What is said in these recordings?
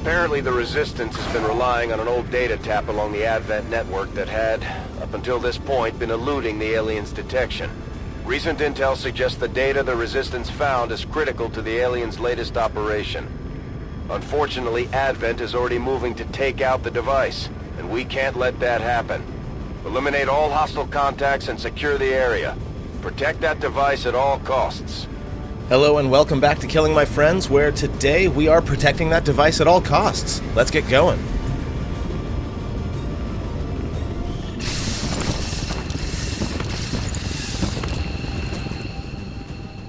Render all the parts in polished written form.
Apparently the Resistance has been relying on an old datatap along the Advent network that had, up until this point, been eluding the aliens' detection. Recent intel suggests the data the Resistance found is critical to the aliens' latest operation. Unfortunately, Advent is already moving to take out the device, and we can't let that happen. Eliminate all hostile contacts and secure the area. Protect that device at all costs. Hello and welcome back to Killing My Friends, where today we are protecting that device at all costs. Let's get going.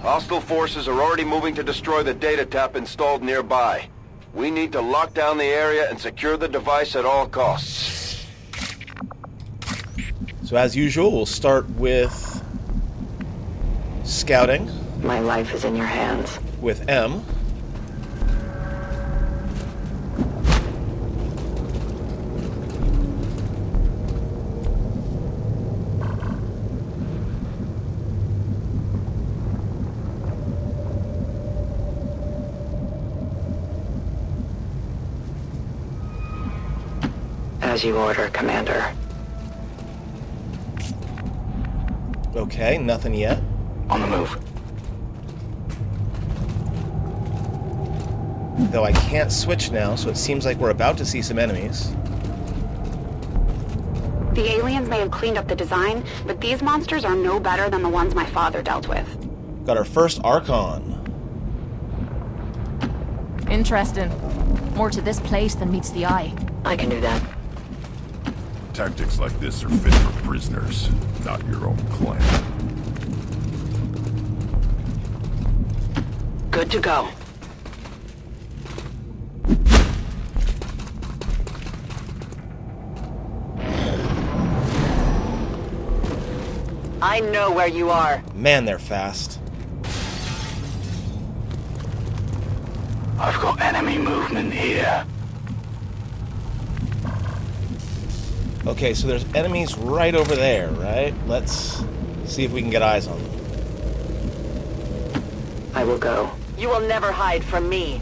Hostile forces are already moving to destroy the datatap installed nearby. We need to lock down the area and secure the device at all costs. So as usual, we'll start with scouting. My life is in your hands. With M. As you order, Commander. Okay, nothing yet. On the move. Though I can't switch now, so it seems like we're about to see some enemies. The aliens may have cleaned up the design, but these monsters are no better than the ones my father dealt with. Got our first Archon. Interesting. More to this place than meets the eye. I can do that. Tactics like this are fit for prisoners, not your own clan. Good to go. I know where you are. Man, they're fast. I've got enemy movement here. Okay, so there's enemies right over there, right? Let's see if we can get eyes on them. I will go. You will never hide from me.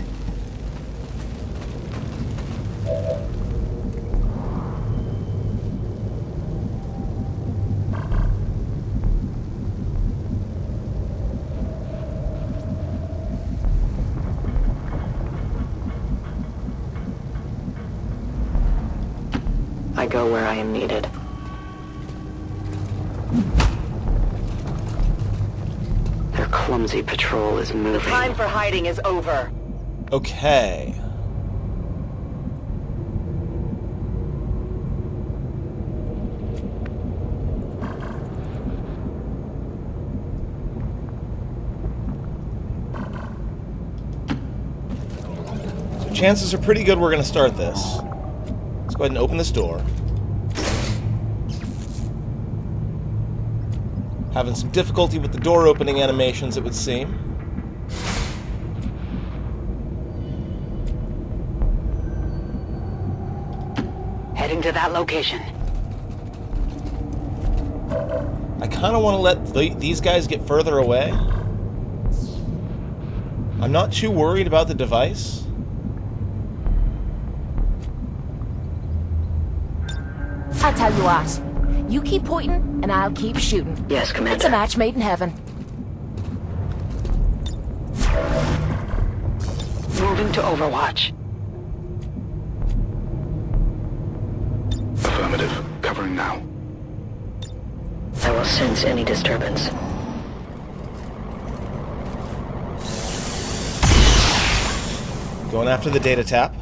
I go where I am needed. Their clumsy patrol is moving. The time for hiding is over. Okay. So chances are pretty good we're going to start this. Let's go ahead and open this door. Having some difficulty with the door opening animations, it would seem. Heading to that location. I kind of want to let these guys get further away. I'm not too worried about the device. I'll tell you what. You keep pointing, and I'll keep shooting. Yes, Commander. It's a match made in heaven. Moving to Overwatch. Affirmative. Covering now. I will sense any disturbance. Going after the data tap.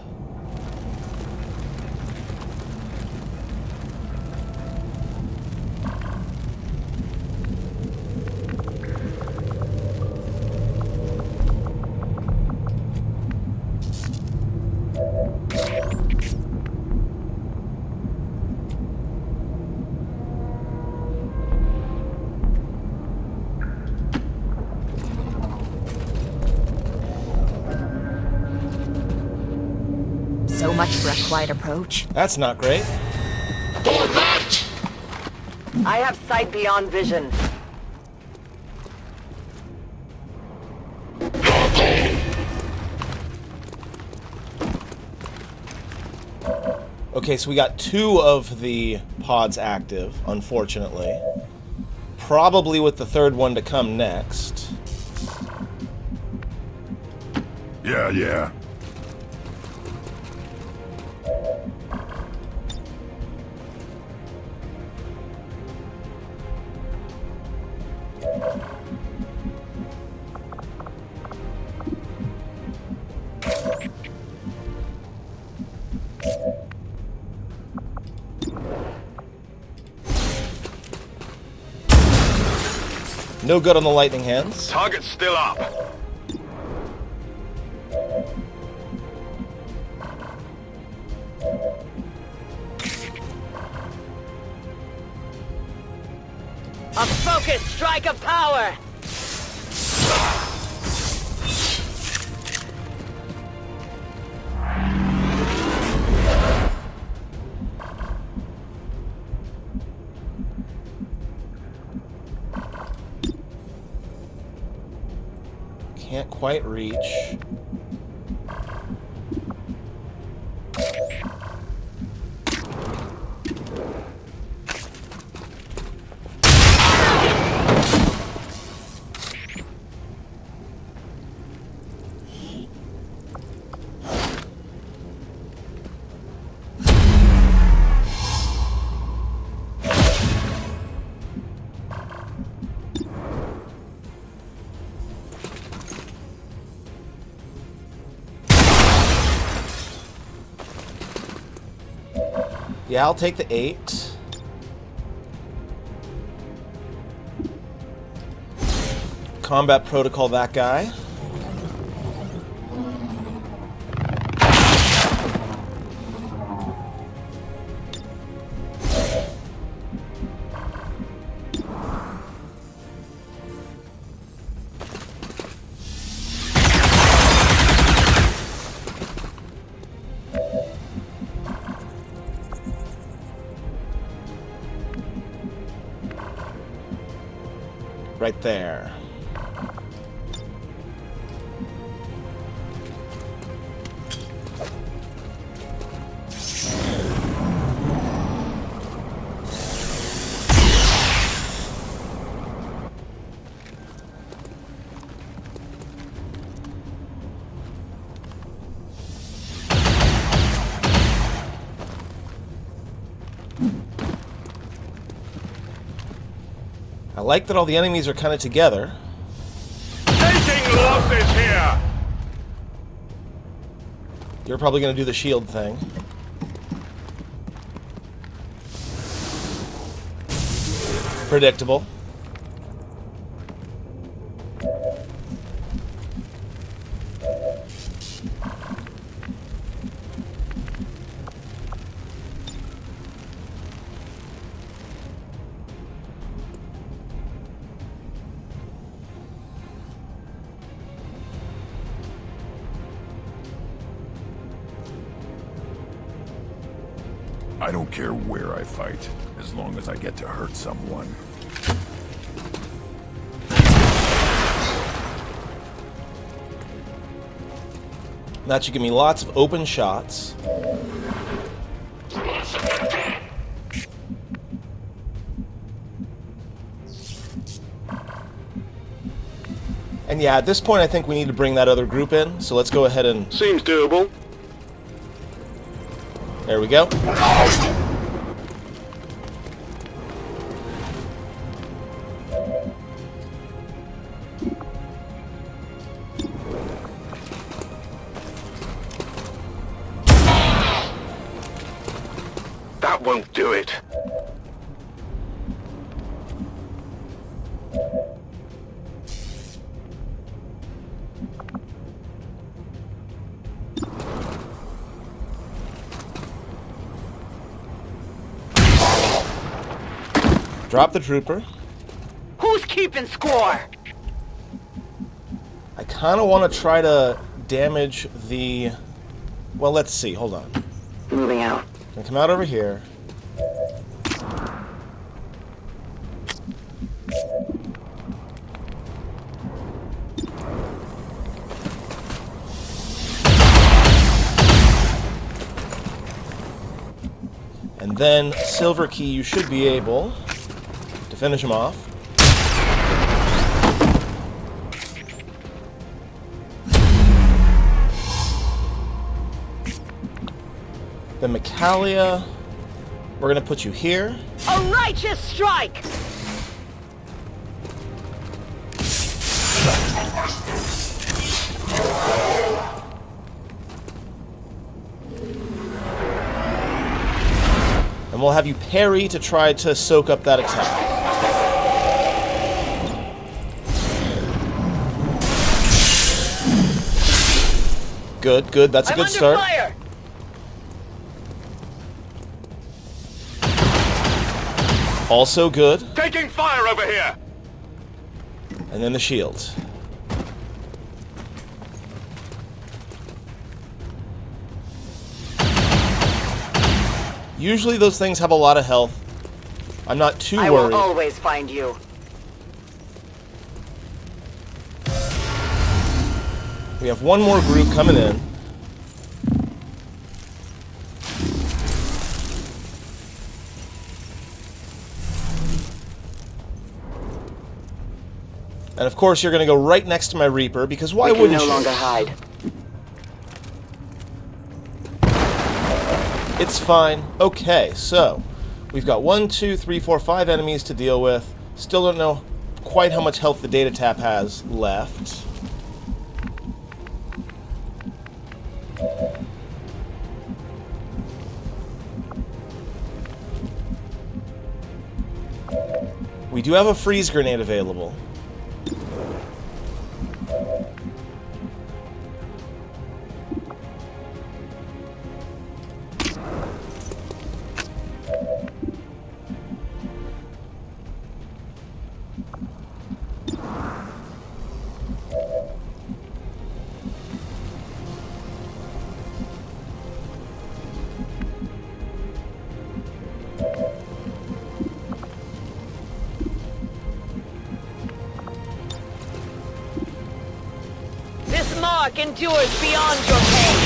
So much for a quiet approach. That's not great. I have sight beyond vision. Okay, so we got 2 of the pods active, unfortunately. Probably with the 3rd one to come next. Yeah. No good on the lightning hands. Target's still up. A focused strike of power! Can't quite reach. Yeah, I'll take the 8. Combat protocol that guy. Right there. I like that all the enemies are kind of together. Taking losses here! You're probably going to do the shield thing. Predictable. I don't care where I fight, as long as I get to hurt someone. That should give me lots of open shots. And yeah, at this point I think we need to bring that other group in, so let's go ahead and... Seems doable. There we go. That won't do it. Drop the trooper. Who's keeping score? I kind of want to try to damage the... Well, let's see. Hold on. Moving out. Gonna come out over here. And then, silver key, you should be able to finish him off. Then Micalia, we're going to put you here. A righteous strike! And we'll have you parry to try to soak up that attack. Good, good. That's a good start. Fire. Also good. Taking fire over here! And then the shield. Usually those things have a lot of health. I'm not too worried. I will always find you. We have one more group coming in. And of course, you're going to go right next to my Reaper, because why wouldn't you? We can no longer hide. It's fine. Okay, so we've got 1, 2, 3, 4, 5 enemies to deal with. Still don't know quite how much health the datatap has left. We do have a freeze grenade available. This mark endures beyond your pain.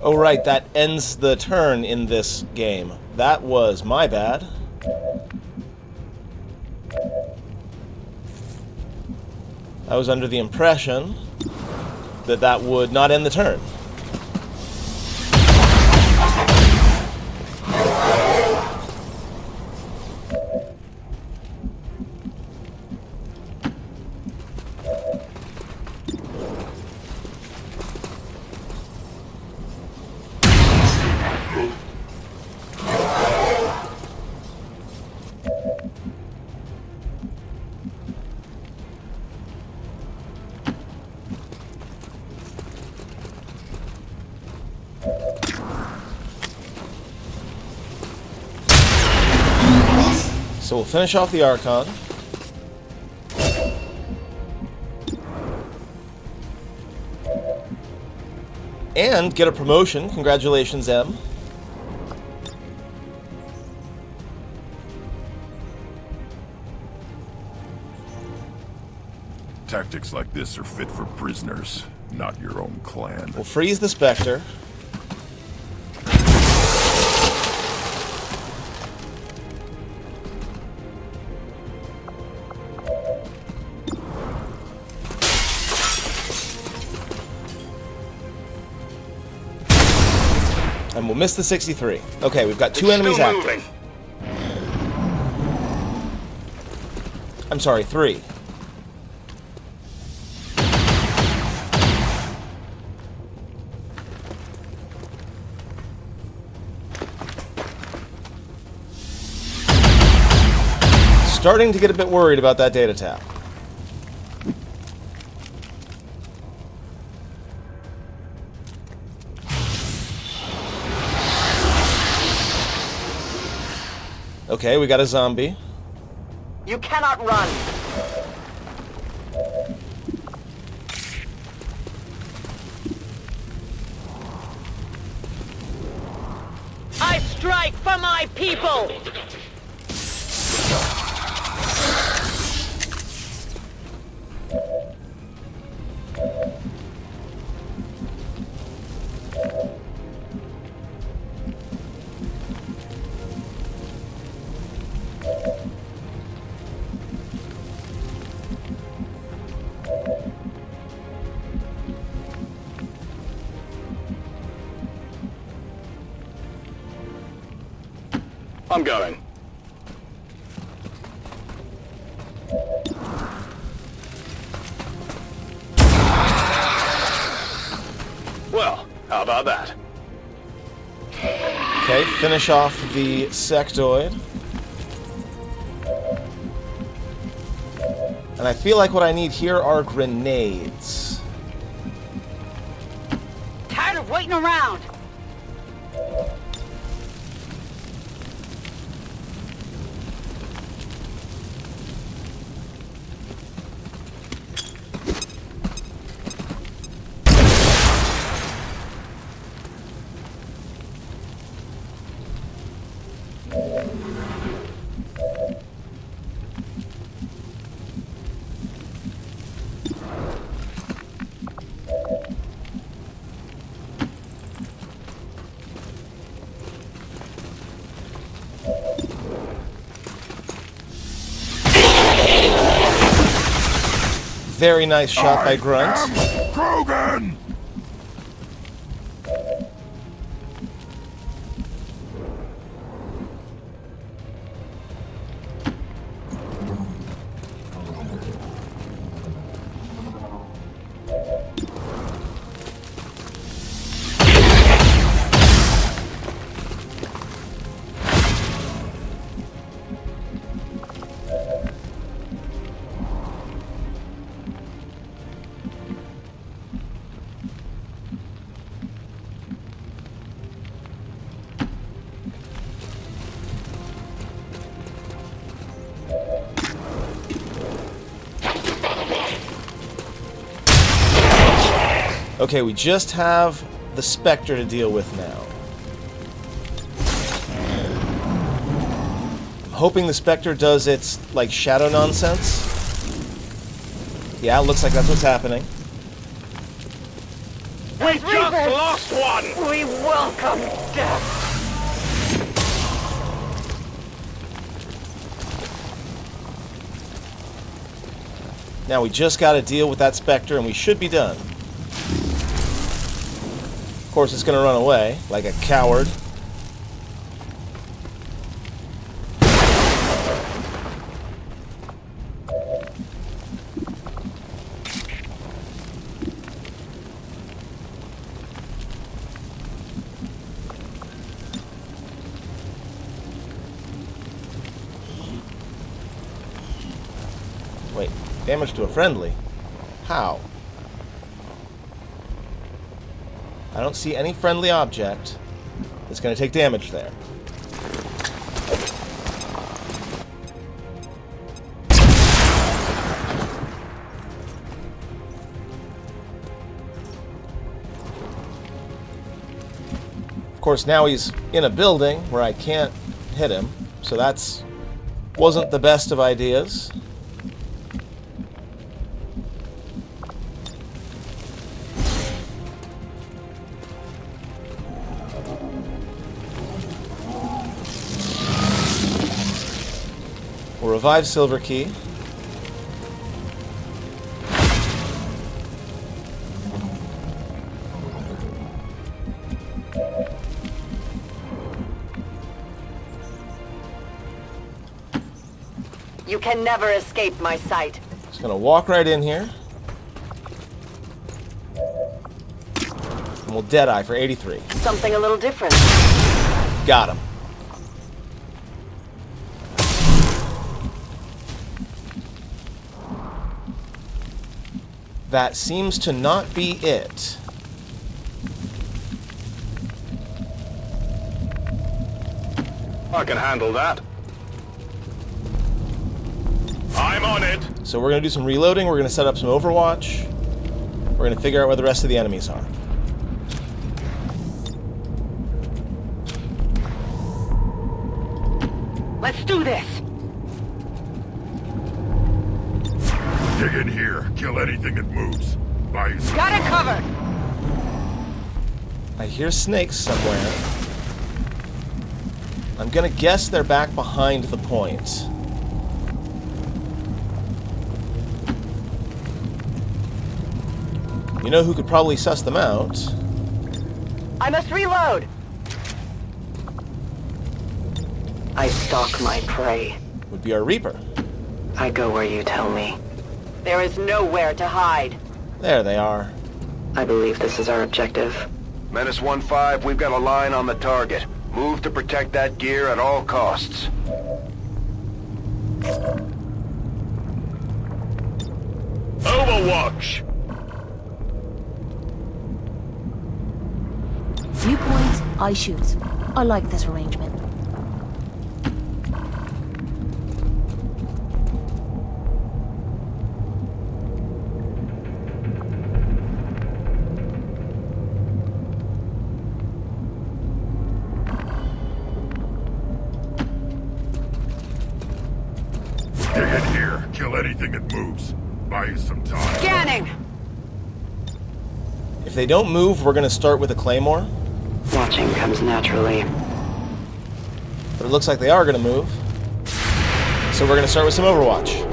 Oh right, that ends the turn in this game. That was my bad. I was under the impression that that would not end the turn. So we'll finish off the Archon. And get a promotion. Congratulations, M. Tactics like this are fit for prisoners, not your own clan. We'll freeze the Spectre. And we'll miss the 63. Okay, we've got two enemies active. I'm sorry, 3. Starting to get a bit worried about that data tap. Okay, we got a zombie. You cannot run. I strike for my people. I'm going. Well, how about that? Okay, finish off the sectoid. And I feel like what I need here are grenades. Tired of waiting around. Very nice shot by Grunt. Krogan! Okay, we just have the Spectre to deal with now. I'm hoping the Spectre does its, like, shadow nonsense. Yeah, it looks like that's what's happening. We just lost one! We welcome death. Now we just got to deal with that Spectre and we should be done. Of course, it's going to run away, like a coward. Wait, damage to a friendly? How? I don't see any friendly object that's going to take damage there. Of course, now he's in a building where I can't hit him, so that's wasn't the best of ideas. We'll revive Silver Key. You can never escape my sight. Just gonna walk right in here. And we'll Deadeye for 83. Something a little different. Got him. That seems to not be it. I can handle that. I'm on it. So we're going to do some reloading, we're going to set up some Overwatch. We're going to figure out where the rest of the enemies are. Let's do this. Dig in here. Kill anything that moves. Buy you some. Got it covered. I hear snakes somewhere. I'm going to guess they're back behind the point. You know who could probably suss them out? I must reload. I stalk my prey. Would be our Reaper. I go where you tell me. There is nowhere to hide. There they are. I believe this is our objective. Menace 1-5, we've got a line on the target. Move to protect that gear at all costs. Overwatch! You point, I shoot. I like this arrangement. Dig in here. Kill anything that moves. Buy you some time. Scanning! If they don't move, we're going to start with a Claymore. Watching comes naturally. But it looks like they are going to move. So we're going to start with some Overwatch.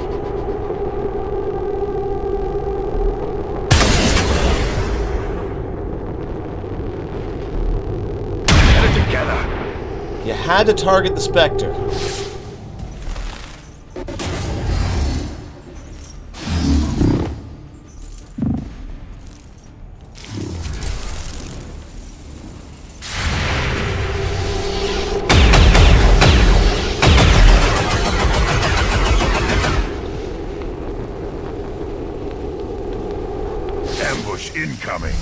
Get it together. You had to target the Spectre. Ambush incoming.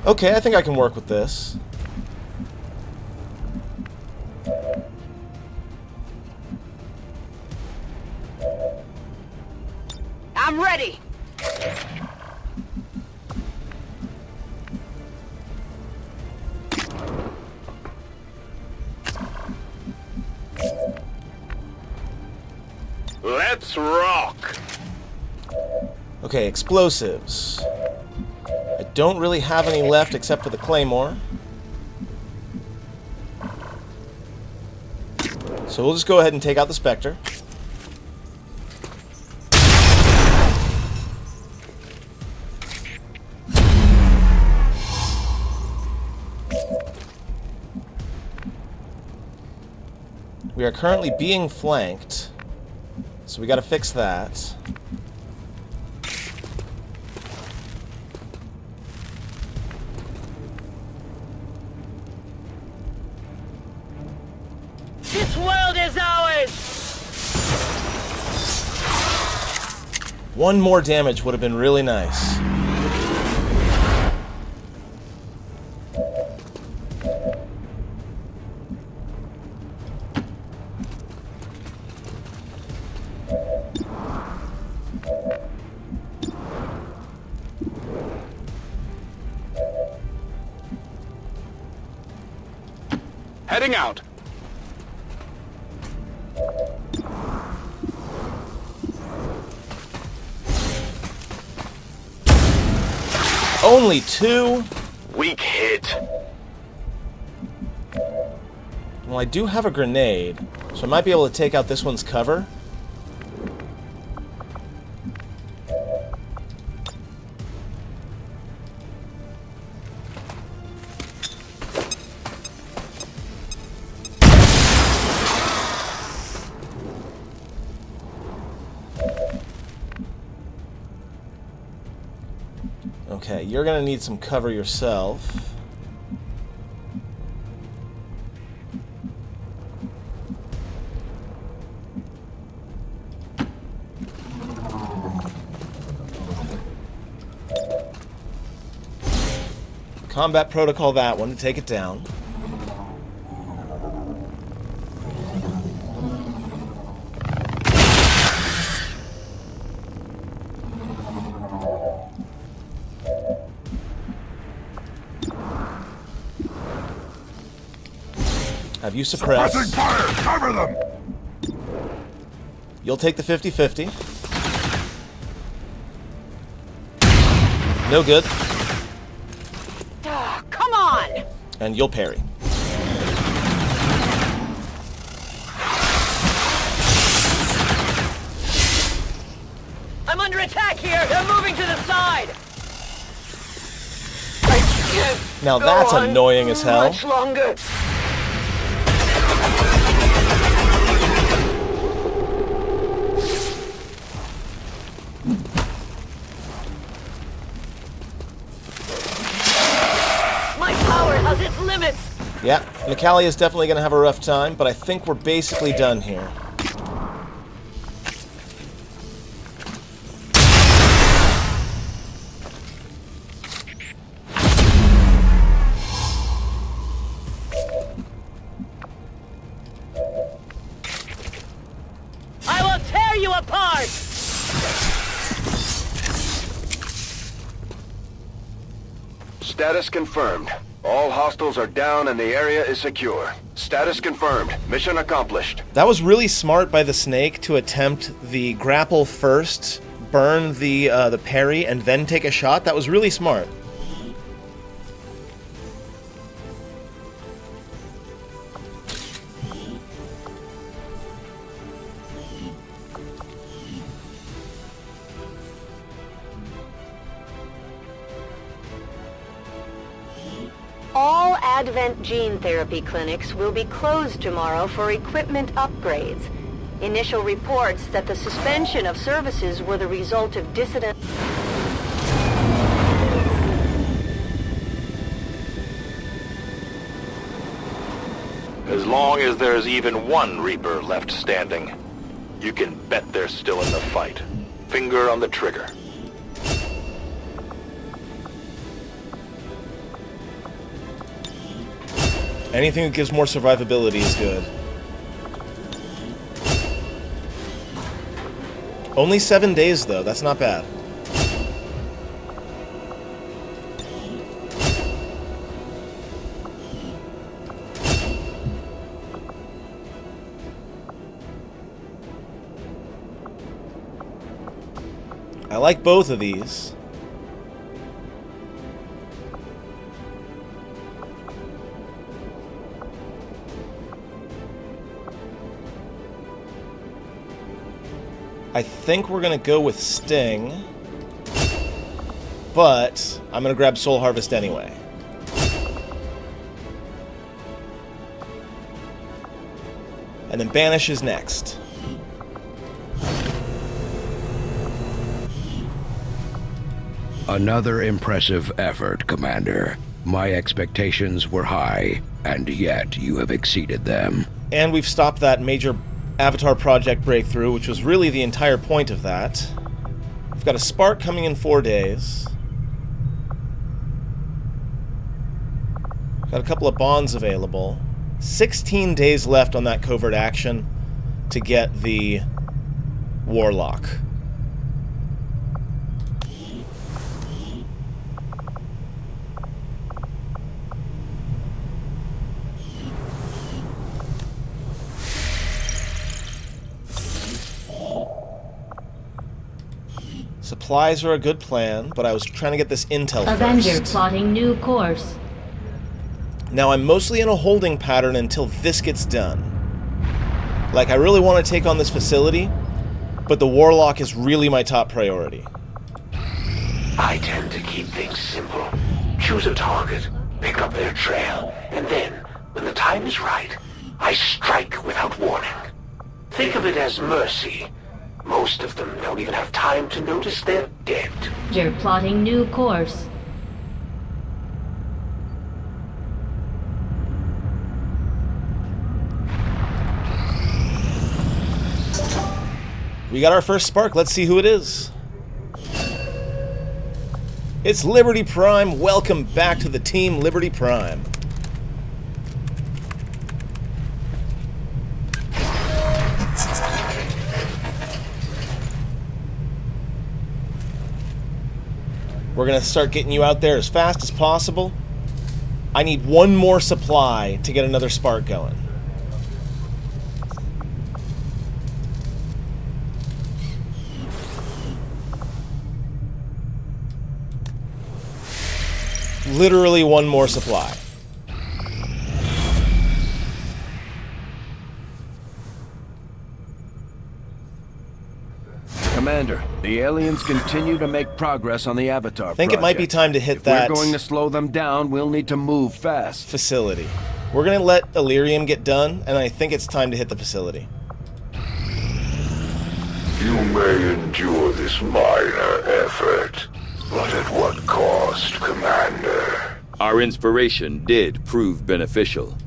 Okay, I think I can work with this. I'm ready! Let's rock! Okay, explosives. I don't really have any left except for the Claymore. So we'll just go ahead and take out the Spectre. We are currently being flanked, so we gotta fix that. This world is ours! One more damage would have been really nice. Heading out. Only two? Weak hit. Well, I do have a grenade, so I might be able to take out this one's cover. Okay, you're gonna need some cover yourself. Combat protocol that one to take it down. Have you suppressed? Pressing fire! Cover them! You'll take the 50-50. No good. Come on! And you'll parry. I'm under attack here! here! They're moving to the side! Now that's annoying as hell. Much longer. My power has its limits. Yeah, McCallie is definitely going to have a rough time, but I think we're basically done here. I will tear you apart! Status confirmed. All hostiles are down and the area is secure. Status confirmed. Mission accomplished. That was really smart by the Snake to attempt the grapple first, burn the parry, and then take a shot. That was really smart. All Advent gene therapy clinics will be closed tomorrow for equipment upgrades. Initial reports that the suspension of services were the result of dissident... As long as there's even one Reaper left standing, you can bet they're still in the fight. Finger on the trigger. Anything that gives more survivability is good. Only 7 days, though. That's not bad. I like both of these. I think we're going to go with Sting, but I'm going to grab Soul Harvest anyway. And then Banish is next. Another impressive effort, Commander. My expectations were high, and yet you have exceeded them. And we've stopped that major Avatar Project breakthrough, which was really the entire point of that. We've got a Spark coming in 4 days. Got a couple of bonds available. 16 days left on that covert action to get the Warlock. Supplies are a good plan, but I was trying to get this intel Avenger first. plotting new course. Now I'm mostly in a holding pattern until this gets done. Like, I really want to take on this facility, but the Warlock is really my top priority. I tend to keep things simple. Choose a target, pick up their trail, and then, when the time is right, I strike without warning. Think of it as mercy. Most of them don't even have time to notice they're dead. You're plotting new course. We got our first Spark. Let's see who it is. It's Liberty Prime. Welcome back to the team, Liberty Prime. We're going to start getting you out there as fast as possible. I need one more supply to get another Spark going. Literally one more supply. Commander, the aliens continue to make progress on the Avatar I think it might be time to hit if that... we're going to slow them down, we'll need to move fast. Facility. We're going to let Illyrium get done, and I think it's time to hit the facility. You may endure this minor effort, but at what cost, Commander? Our inspiration did prove beneficial.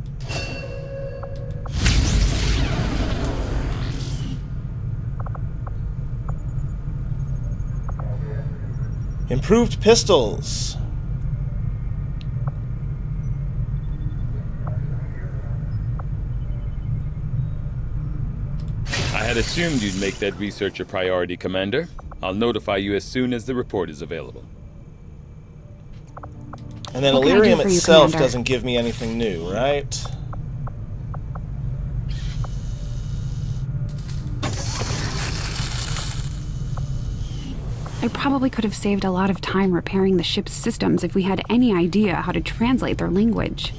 Improved pistols. I had assumed you'd make that research a priority, Commander. I'll notify you as soon as the report is available. And then Illyrium itself doesn't give me anything new, right? I probably could have saved a lot of time repairing the ship's systems if we had any idea how to translate their language.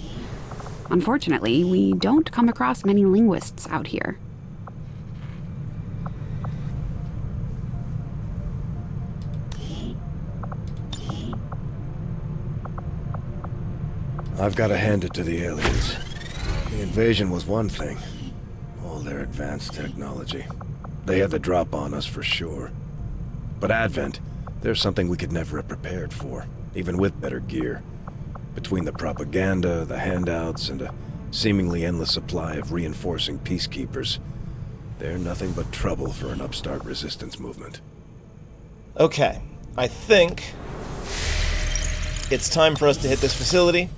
Unfortunately, we don't come across many linguists out here. I've got to hand it to the aliens. The invasion was one thing. All their advanced technology. They had the drop on us for sure. But Advent, there's something we could never have prepared for, even with better gear. Between the propaganda, the handouts, and a seemingly endless supply of reinforcing peacekeepers, they're nothing but trouble for an upstart resistance movement. Okay, I think it's time for us to hit this facility.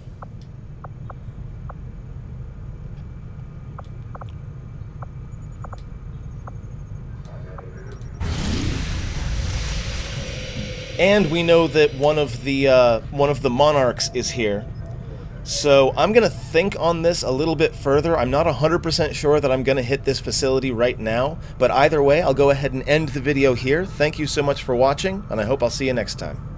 And we know that one of the monarchs is here. So I'm going to think on this a little bit further. I'm not 100% sure that I'm going to hit this facility right now, but either way, I'll go ahead and end the video here. Thank you so much for watching, and I hope I'll see you next time.